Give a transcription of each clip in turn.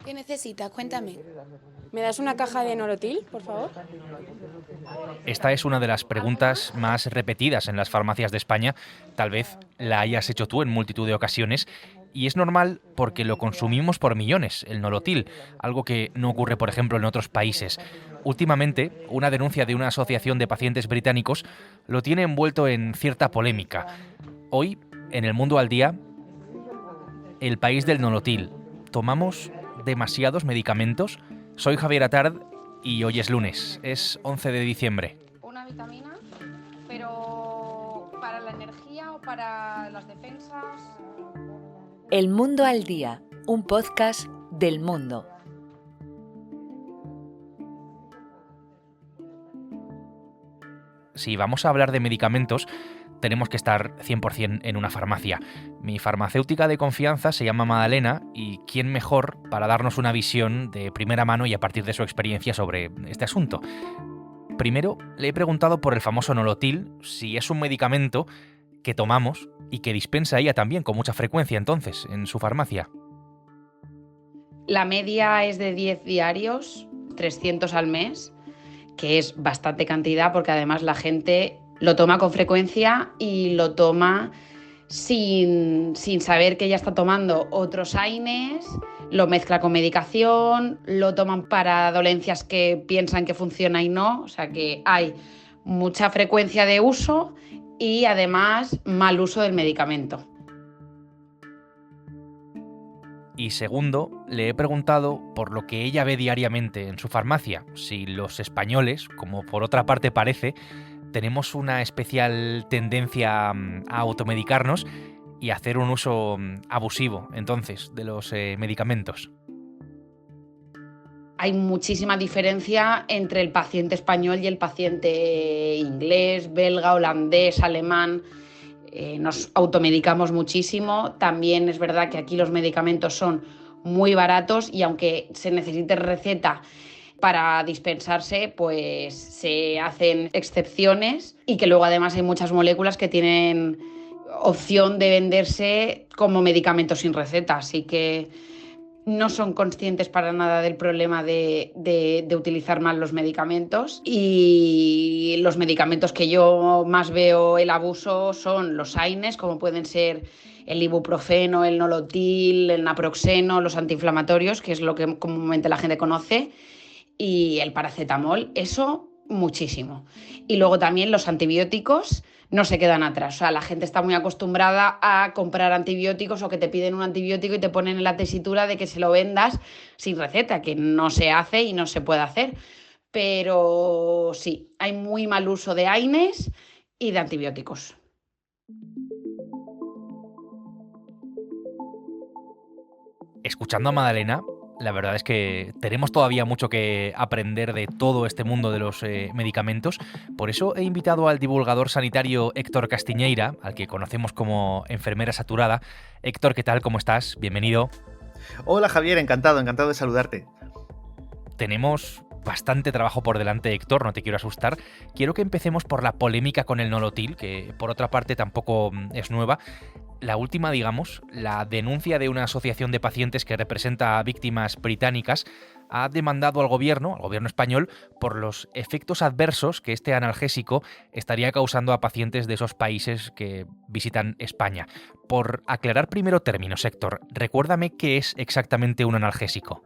¿Qué necesitas? Cuéntame. ¿Me das una caja de Nolotil, por favor? Esta es una de las preguntas más repetidas en las farmacias de España. Tal vez la hayas hecho tú en multitud de ocasiones. Y es normal porque lo consumimos por millones, el Nolotil, algo que no ocurre, por ejemplo, en otros países. Últimamente, una denuncia de una asociación de pacientes británicos lo tiene envuelto en cierta polémica. Hoy, en El Mundo al Día, el país del Nolotil. ¿Tomamos demasiados medicamentos? Soy Javier Atard y hoy es lunes, es 11 de diciembre. Una vitamina, pero para la energía o para las defensas. El Mundo al Día, un podcast del Mundo. Si vamos a hablar de medicamentos, tenemos que estar 100% en una farmacia. Mi farmacéutica de confianza se llama Madalena y quién mejor para darnos una visión de primera mano y a partir de su experiencia sobre este asunto. Primero, le he preguntado por el famoso Nolotil, si es un medicamento que tomamos y que dispensa ella también con mucha frecuencia entonces en su farmacia. La media es de 10 diarios, 300 al mes, que es bastante cantidad porque además la gente lo toma con frecuencia y lo toma sin saber que ya está tomando otros AINES, lo mezcla con medicación, lo toman para dolencias que piensan que funciona y no, o sea que hay mucha frecuencia de uso y además mal uso del medicamento. Y segundo, le he preguntado por lo que ella ve diariamente en su farmacia, si los españoles, como por otra parte parece, tenemos una especial tendencia a automedicarnos y a hacer un uso abusivo, entonces, de los medicamentos. Hay muchísima diferencia entre el paciente español y el paciente inglés, belga, holandés, alemán. Nos automedicamos muchísimo. También es verdad que aquí los medicamentos son muy baratos y aunque se necesite receta para dispensarse, pues se hacen excepciones y que luego además hay muchas moléculas que tienen opción de venderse como medicamentos sin receta, así que no son conscientes para nada del problema de utilizar mal los medicamentos y los medicamentos que yo más veo el abuso son los AINES, como pueden ser el ibuprofeno, el Nolotil, el naproxeno, los antiinflamatorios, que es lo que comúnmente la gente conoce, y el paracetamol, eso muchísimo. Y luego también los antibióticos no se quedan atrás. O sea, la gente está muy acostumbrada a comprar antibióticos o que te piden un antibiótico y te ponen en la tesitura de que se lo vendas sin receta, que no se hace y no se puede hacer. Pero sí, hay muy mal uso de AINES y de antibióticos. Escuchando a Madalena, la verdad es que tenemos todavía mucho que aprender de todo este mundo de los medicamentos. Por eso he invitado al divulgador sanitario Héctor Castiñeira, al que conocemos como enfermera saturada. Héctor, ¿qué tal? ¿Cómo estás? Bienvenido. Hola Javier, encantado de saludarte. Tenemos bastante trabajo por delante, Héctor, no te quiero asustar. Quiero que empecemos por la polémica con el Nolotil, que por otra parte tampoco es nueva. La última, digamos, la denuncia de una asociación de pacientes que representa a víctimas británicas, ha demandado al gobierno español, por los efectos adversos que este analgésico estaría causando a pacientes de esos países que visitan España. Por aclarar primero términos, Héctor, recuérdame qué es exactamente un analgésico.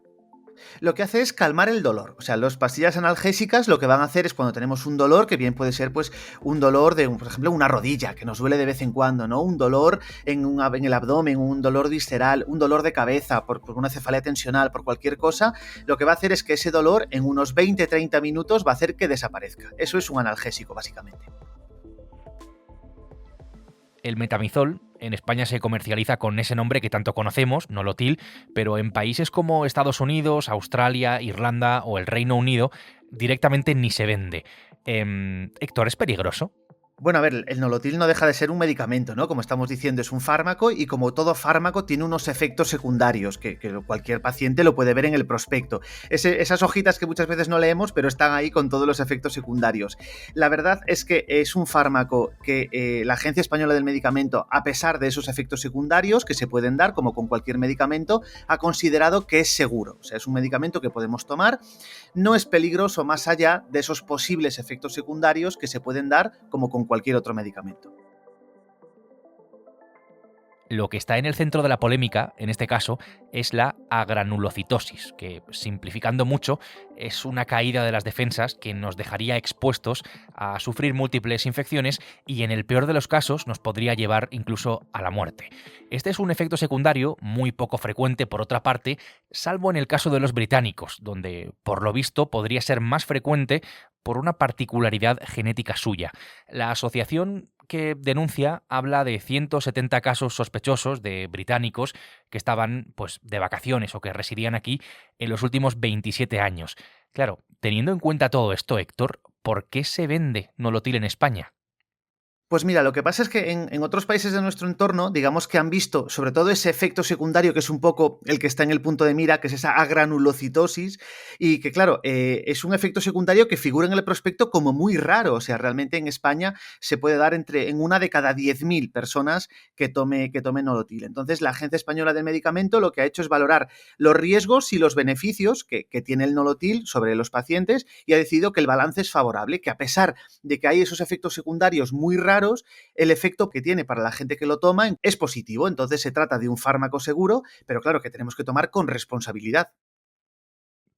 Lo que hace es calmar el dolor. O sea, las pastillas analgésicas lo que van a hacer es cuando tenemos un dolor, que bien puede ser pues un dolor de, por ejemplo, una rodilla, que nos duele de vez en cuando, ¿no? Un dolor en el abdomen, un dolor visceral, un dolor de cabeza, por una cefalea tensional, por cualquier cosa, lo que va a hacer es que ese dolor en unos 20-30 minutos va a hacer que desaparezca. Eso es un analgésico, básicamente. El metamizol en España se comercializa con ese nombre que tanto conocemos, Nolotil, pero en países como Estados Unidos, Australia, Irlanda o el Reino Unido directamente ni se vende. Héctor, ¿es peligroso? Bueno, a ver, el nolotil no deja de ser un medicamento, ¿no? Como estamos diciendo, es un fármaco y como todo fármaco tiene unos efectos secundarios que cualquier paciente lo puede ver en el prospecto. Esas hojitas que muchas veces no leemos, pero están ahí con todos los efectos secundarios. La verdad es que es un fármaco que la Agencia Española del Medicamento, a pesar de esos efectos secundarios que se pueden dar, como con cualquier medicamento, ha considerado que es seguro. O sea, es un medicamento que podemos tomar, no es peligroso más allá de esos posibles efectos secundarios que se pueden dar como con cualquier otro medicamento. Lo que está en el centro de la polémica, en este caso, es la agranulocitosis, que, simplificando mucho, es una caída de las defensas que nos dejaría expuestos a sufrir múltiples infecciones y, en el peor de los casos, nos podría llevar incluso a la muerte. Este es un efecto secundario muy poco frecuente, por otra parte, salvo en el caso de los británicos, donde, por lo visto, podría ser más frecuente por una particularidad genética suya. La asociación que denuncia habla de 170 casos sospechosos de británicos que estaban pues de vacaciones o que residían aquí en los últimos 27 años. Claro, teniendo en cuenta todo esto, Héctor, ¿por qué se vende Nolotil en España? Pues mira, lo que pasa es que en otros países de nuestro entorno, digamos que han visto sobre todo ese efecto secundario que es un poco el que está en el punto de mira, que es esa agranulocitosis, y que claro, es un efecto secundario que figura en el prospecto como muy raro. O sea, realmente en España se puede dar en una de cada 10.000 personas que tome Nolotil. Entonces, la Agencia Española del Medicamento lo que ha hecho es valorar los riesgos y los beneficios que tiene el Nolotil sobre los pacientes y ha decidido que el balance es favorable, que a pesar de que hay esos efectos secundarios muy raros, el efecto que tiene para la gente que lo toma es positivo. Entonces se trata de un fármaco seguro, pero claro que tenemos que tomar con responsabilidad.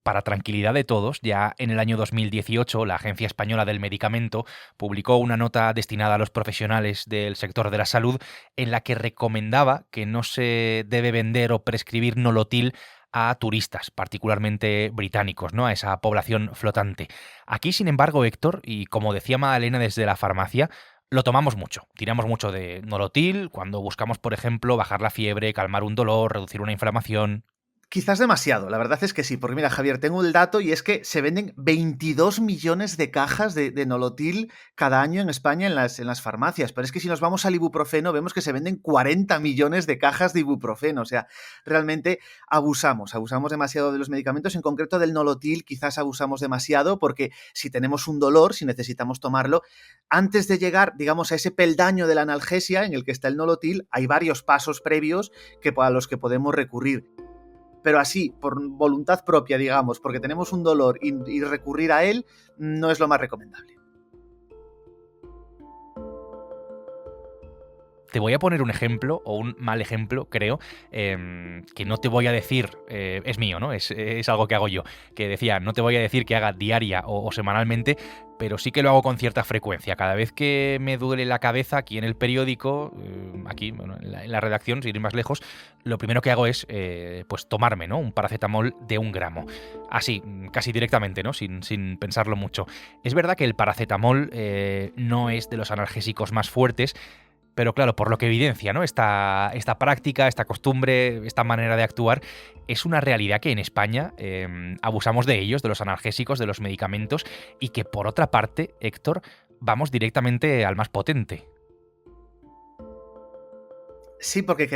Para tranquilidad de todos, ya en el año 2018 la Agencia Española del Medicamento publicó una nota destinada a los profesionales del sector de la salud en la que recomendaba que no se debe vender o prescribir Nolotil a turistas, particularmente británicos, ¿no? A esa población flotante. Aquí, sin embargo, Héctor, y como decía Magdalena desde la farmacia, lo tomamos mucho. Tiramos mucho de Nolotil cuando buscamos, por ejemplo, bajar la fiebre, calmar un dolor, reducir una inflamación. Quizás demasiado, la verdad es que sí, porque mira, Javier, tengo el dato y es que se venden 22 millones de cajas de Nolotil cada año en España en las farmacias, pero es que si nos vamos al ibuprofeno vemos que se venden 40 millones de cajas de ibuprofeno. O sea, realmente abusamos demasiado de los medicamentos, en concreto del Nolotil quizás abusamos demasiado, porque si tenemos un dolor, si necesitamos tomarlo, antes de llegar, digamos, a ese peldaño de la analgesia en el que está el Nolotil, hay varios pasos previos a los que podemos recurrir. Pero así, por voluntad propia, digamos, porque tenemos un dolor y recurrir a él, no es lo más recomendable. Te voy a poner un ejemplo, o un mal ejemplo, creo, que no te voy a decir, es mío, ¿no? Es algo que hago yo, que decía, no te voy a decir que haga diaria o semanalmente, pero sí que lo hago con cierta frecuencia. Cada vez que me duele la cabeza aquí en el periódico, aquí, bueno, en la redacción, sin ir más lejos, lo primero que hago es pues tomarme, ¿no? Un paracetamol de 1 gramo. Así, casi directamente, ¿no? Sin pensarlo mucho. Es verdad que el paracetamol no es de los analgésicos más fuertes, pero claro, por lo que evidencia, ¿no? Esta práctica, esta costumbre, esta manera de actuar, es una realidad que en España abusamos de ellos, de los analgésicos, de los medicamentos, y que por otra parte, Héctor, vamos directamente al más potente. Sí, porque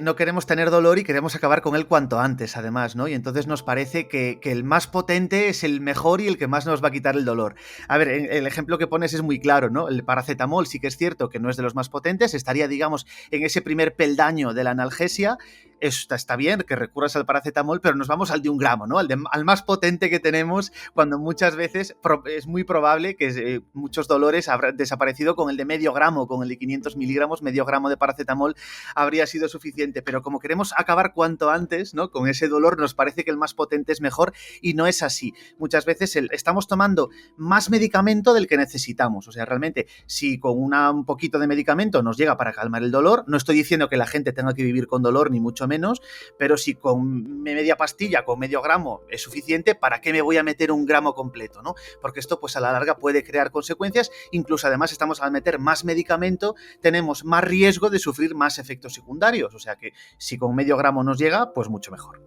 no queremos tener dolor y queremos acabar con él cuanto antes, además, ¿no? Y entonces nos parece que el más potente es el mejor y el que más nos va a quitar el dolor. A ver, el ejemplo que pones es muy claro, ¿no? El paracetamol sí que es cierto que no es de los más potentes, estaría, digamos, en ese primer peldaño de la analgesia. Está bien que recurras al paracetamol, pero nos vamos al de 1 gramo, ¿no? Al más potente que tenemos, cuando muchas veces es muy probable que muchos dolores habrán desaparecido con el de medio gramo, con el de 500 miligramos, medio gramo de paracetamol habría sido suficiente, pero como queremos acabar cuanto antes, ¿no? Con ese dolor, nos parece que el más potente es mejor y no es así. Muchas veces estamos tomando más medicamento del que necesitamos. O sea, realmente, si con un poquito de medicamento nos llega para calmar el dolor, no estoy diciendo que la gente tenga que vivir con dolor, ni mucho menos, pero si con media pastilla, con medio gramo es suficiente, ¿para qué me voy a meter 1 gramo completo, ¿no? Porque esto, pues a la larga puede crear consecuencias. Incluso además estamos al meter más medicamento, tenemos más riesgo de sufrir más efectos secundarios. O sea que si con medio gramo nos llega, pues mucho mejor.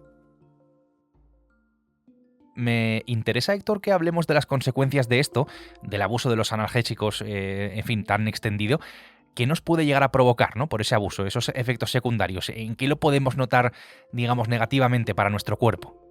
Me interesa, Héctor, que hablemos de las consecuencias de esto, del abuso de los analgésicos, en fin, tan extendido. ¿Qué nos puede llegar a provocar, ¿no?, por ese abuso, esos efectos secundarios? ¿En qué lo podemos notar, digamos, negativamente para nuestro cuerpo?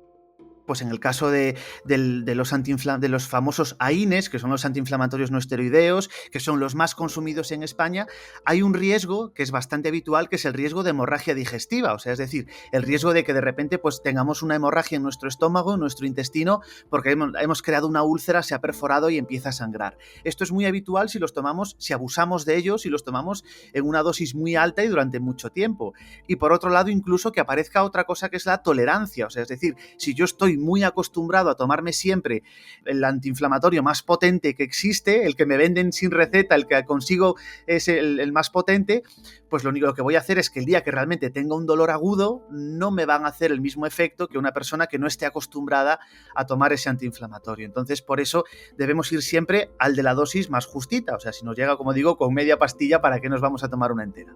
Pues en el caso de los famosos AINES, que son los antiinflamatorios no esteroideos, que son los más consumidos en España, hay un riesgo que es bastante habitual, que es el riesgo de hemorragia digestiva, o sea, es decir, el riesgo de que de repente pues tengamos una hemorragia en nuestro estómago, en nuestro intestino, porque hemos creado una úlcera, se ha perforado y empieza a sangrar. Esto es muy habitual si abusamos de ellos, si los tomamos en una dosis muy alta y durante mucho tiempo. Y por otro lado, incluso que aparezca otra cosa que es la tolerancia, o sea, es decir, si yo estoy muy acostumbrado a tomarme siempre el antiinflamatorio más potente que existe, el que me venden sin receta, el que consigo es el más potente, pues lo único que voy a hacer es que el día que realmente tenga un dolor agudo no me van a hacer el mismo efecto que una persona que no esté acostumbrada a tomar ese antiinflamatorio. Entonces, por eso debemos ir siempre al de la dosis más justita, o sea, si nos llega, como digo, con media pastilla, ¿para qué nos vamos a tomar una entera?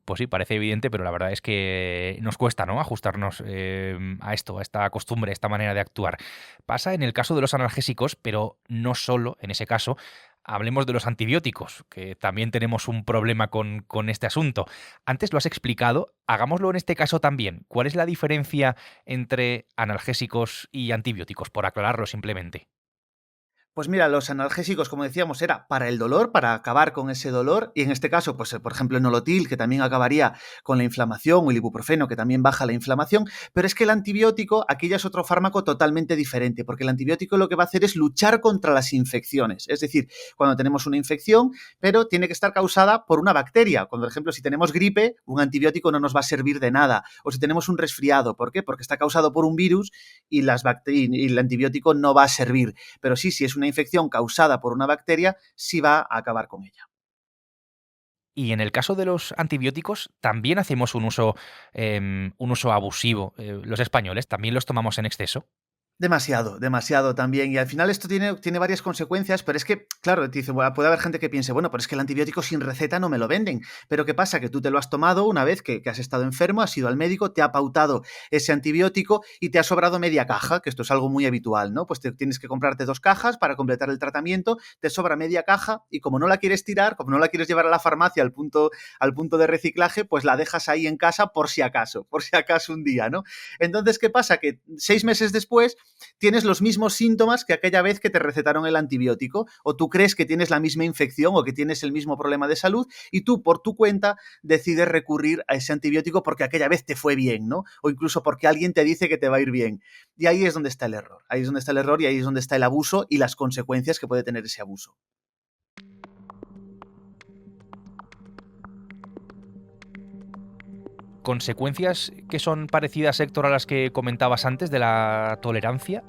Pues sí, parece evidente, pero la verdad es que nos cuesta, ¿no?, ajustarnos a esto, a esta costumbre, a esta manera de actuar. Pasa en el caso de los analgésicos, pero no solo en ese caso. Hablemos de los antibióticos, que también tenemos un problema con este asunto. Antes lo has explicado, hagámoslo en este caso también. ¿Cuál es la diferencia entre analgésicos y antibióticos? Por aclararlo simplemente. Pues mira, los analgésicos, como decíamos, era para el dolor, para acabar con ese dolor, y en este caso, pues por ejemplo, el Nolotil, que también acabaría con la inflamación, o el ibuprofeno, que también baja la inflamación, pero es que el antibiótico, aquí ya es otro fármaco totalmente diferente, porque el antibiótico lo que va a hacer es luchar contra las infecciones, es decir, cuando tenemos una infección, pero tiene que estar causada por una bacteria. Cuando, por ejemplo, si tenemos gripe, un antibiótico no nos va a servir de nada, o si tenemos un resfriado, ¿por qué? Porque está causado por un virus y el antibiótico no va a servir, pero sí, si es una infección causada por una bacteria, sí va a acabar con ella. Y en el caso de los antibióticos, también hacemos un uso abusivo. Los españoles también los tomamos en exceso. Demasiado también. Y al final esto tiene varias consecuencias, pero es que, claro, te dice, bueno, puede haber gente que piense, bueno, pero es que el antibiótico sin receta no me lo venden. Pero ¿qué pasa? Que tú te lo has tomado una vez que has estado enfermo, has ido al médico, te ha pautado ese antibiótico y te ha sobrado media caja, que esto es algo muy habitual, ¿no? Pues tienes que comprarte 2 cajas para completar el tratamiento, te sobra media caja y como no la quieres tirar, como no la quieres llevar a la farmacia al punto de reciclaje, pues la dejas ahí en casa por si acaso un día, ¿no? Entonces, ¿qué pasa? Que 6 meses después tienes los mismos síntomas que aquella vez que te recetaron el antibiótico, o tú crees que tienes la misma infección o que tienes el mismo problema de salud y tú por tu cuenta decides recurrir a ese antibiótico porque aquella vez te fue bien, ¿no? O incluso porque alguien te dice que te va a ir bien. Y ahí es donde está el error. Ahí es donde está el error y ahí es donde está el abuso y las consecuencias que puede tener ese abuso. ¿Consecuencias que son parecidas, Héctor, a las que comentabas antes de la tolerancia?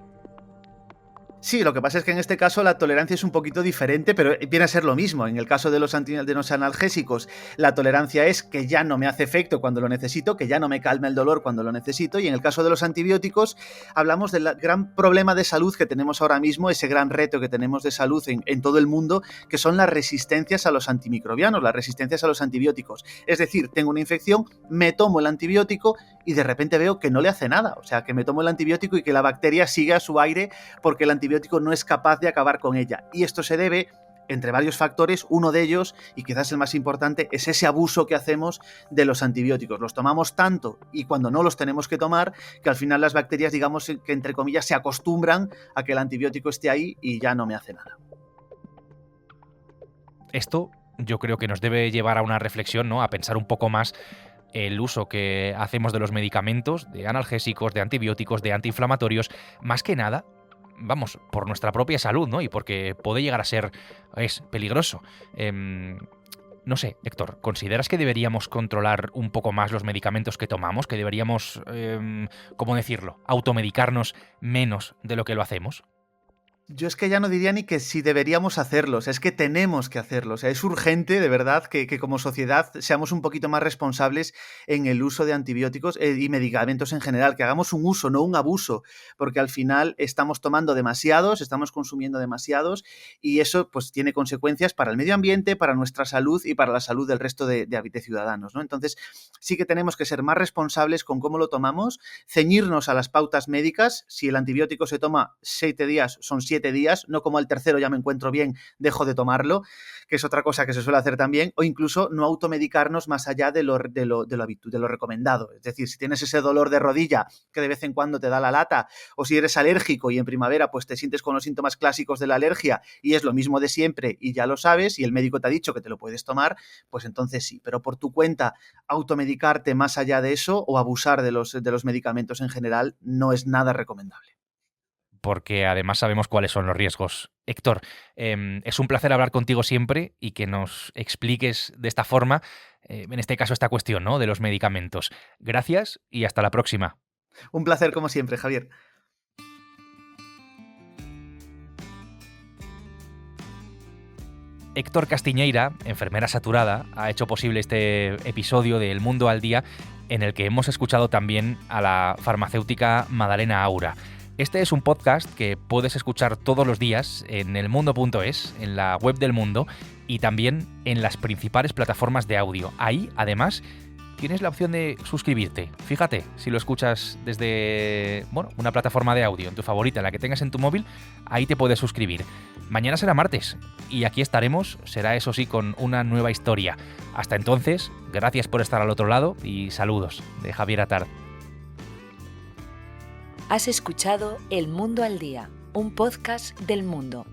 Sí, lo que pasa es que en este caso la tolerancia es un poquito diferente, pero viene a ser lo mismo. En el caso de los analgésicos, la tolerancia es que ya no me hace efecto cuando lo necesito, que ya no me calma el dolor cuando lo necesito, y en el caso de los antibióticos hablamos del gran problema de salud que tenemos ahora mismo, ese gran reto que tenemos de salud en todo el mundo, que son las resistencias a los antimicrobianos, las resistencias a los antibióticos. Es decir, tengo una infección, me tomo el antibiótico y de repente veo que no le hace nada, o sea, que me tomo el antibiótico y que la bacteria sigue a su aire porque el antibiótico no es capaz de acabar con ella. Y esto se debe, entre varios factores, uno de ellos, y quizás el más importante, es ese abuso que hacemos de los antibióticos. Los tomamos tanto y cuando no los tenemos que tomar, que al final las bacterias, digamos que entre comillas, se acostumbran a que el antibiótico esté ahí y ya no me hace nada. Esto yo creo que nos debe llevar a una reflexión, ¿no?, a pensar un poco más el uso que hacemos de los medicamentos, de analgésicos, de antibióticos, de antiinflamatorios, más que nada, vamos, por nuestra propia salud, ¿no? Y porque puede llegar a ser, es peligroso. No sé, Héctor, ¿consideras que deberíamos controlar un poco más los medicamentos que tomamos? ¿Que deberíamos, ¿cómo decirlo?, automedicarnos menos de lo que lo hacemos? Yo es que ya no diría ni que si deberíamos hacerlos, es que tenemos que hacerlos. Es urgente, de verdad, que como sociedad seamos un poquito más responsables en el uso de antibióticos y medicamentos en general, que hagamos un uso, no un abuso, porque al final estamos tomando demasiados, estamos consumiendo demasiados y eso pues tiene consecuencias para el medio ambiente, para nuestra salud y para la salud del resto de ciudadanos, ¿no? Entonces sí que tenemos que ser más responsables con cómo lo tomamos, ceñirnos a las pautas médicas. Si el antibiótico se toma 7 días, son 7 días, no como al tercero ya me encuentro bien, dejo de tomarlo, que es otra cosa que se suele hacer también, o incluso no automedicarnos más allá de lo recomendado. Es decir, si tienes ese dolor de rodilla que de vez en cuando te da la lata, o si eres alérgico y en primavera pues te sientes con los síntomas clásicos de la alergia y es lo mismo de siempre y ya lo sabes y el médico te ha dicho que te lo puedes tomar, pues entonces sí, pero por tu cuenta automedicarte más allá de eso o abusar de los medicamentos en general no es nada recomendable. Porque además sabemos cuáles son los riesgos. Héctor, es un placer hablar contigo siempre y que nos expliques de esta forma, en este caso, esta cuestión, ¿no?, de los medicamentos. Gracias y hasta la próxima. Un placer como siempre, Javier. Héctor Castiñeira, enfermera saturada, ha hecho posible este episodio de El Mundo al Día, en el que hemos escuchado también a la farmacéutica Madalena Aura. Este es un podcast que puedes escuchar todos los días en elmundo.es, en la web del Mundo y también en las principales plataformas de audio. Ahí, además, tienes la opción de suscribirte. Fíjate, si lo escuchas desde una plataforma de audio, en tu favorita, la que tengas en tu móvil, ahí te puedes suscribir. Mañana será martes y aquí estaremos, será eso sí, con una nueva historia. Hasta entonces, gracias por estar al otro lado y saludos de Javier Atard. Has escuchado El Mundo al Día, un podcast del Mundo.